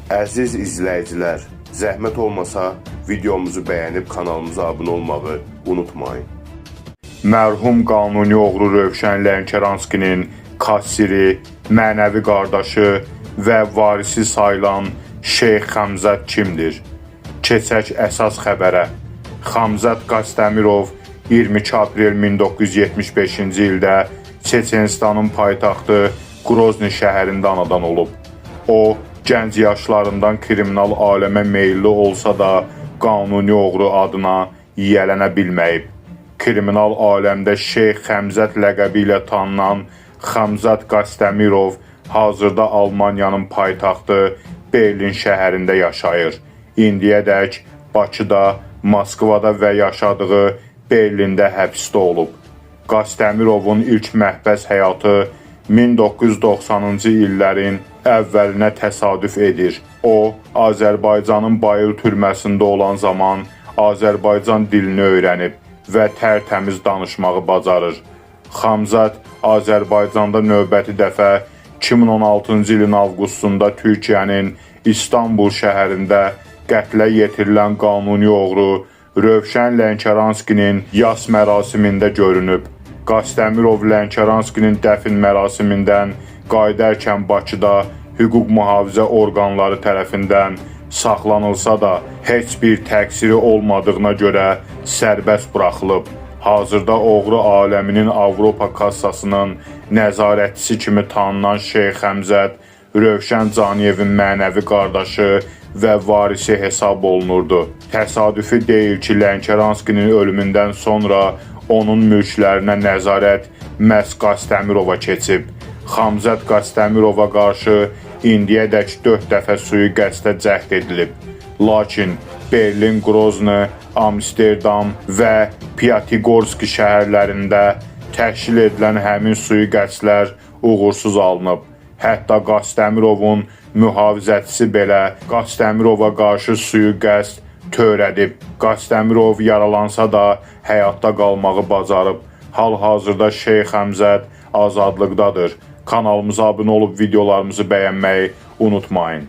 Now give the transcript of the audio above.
Əziz izləyicilər, zəhmət olmasa videomuzu bəyənib kanalımıza abunə olmağı unutmayın. Mərhum qanuni oğru Rövşən Lənkəranskinin kassiri, mənəvi qardaşı və varisi sayılan Şeyx Xamzat kimdir? Keçək əsas xəbərə. Xamzat Qastemirov 22 aprel 1975-ci ildə Çeçenistanın paytaxtı Qrozny şəhərində anadan olub. O, gənc yaşlarından kriminal aləmə meyilli olsa da, qanuni oğru adına yiyələnə bilməyib. Kriminal aləmdə Şeyx Xamzat ləqəbi ilə tanınan Xamzat Qastemirov hazırda Almaniyanın paytaxtı Berlin şəhərində yaşayır. İndiyədək Bakıda, Moskvada və yaşadığı Berlində həbsdə olub. Qastemirovun ilk məhbəs həyatı 1990-cı illərin əvvəlinə təsadüf edir. O, Azərbaycanın Bayıl türməsində olan zaman Azərbaycan dilini öyrənib və tərtəmiz danışmağı bacarır. Xamzat Azərbaycanda növbəti dəfə 2016-cı ilin avqustunda Türkiyənin İstanbul şəhərində qətlə yetirilən qanuni oğru Rövşən Lənkəranskinin yas mərasimində görünüb. Qastemirov Lənkəranskinin dəfn mərasimindən qayıdarkən Bakıda hüquq mühafizə orqanları tərəfindən saxlanılsa da, heç bir təqsiri olmadığına görə sərbəst buraxılıb. Hazırda oğru aləminin Avropa kassasının nəzarətçisi kimi tanınan Şeyx Xamzat, Rövşən Caniyevin mənəvi qardaşı və varisi hesab olunurdu. Təsadüfi deyil ki, Lənkəranskinin ölümündən sonra onun mülklərinə nəzarət məhz Qastemirova keçib. Xamzat Qastemirova qarşı indiyədək 4 dəfə sui-qəsdə cəhd edilib. Lakin Berlin, Qrozny, Amsterdam və Piatigorsk şəhərlərində təşkil edilən həmin sui-qəsdlər uğursuz alınıb. Hətta Qastemirovun mühafizəçisi belə Qastemirova qarşı sui-qəsd törədib. Qastemirov yaralansa da həyatda qalmağı bacarıb. Hal-hazırda Şeyx Xamzat azadlıqdadır. Kanalımıza abunə olub videolarımızı bəyənməyi unutmayın.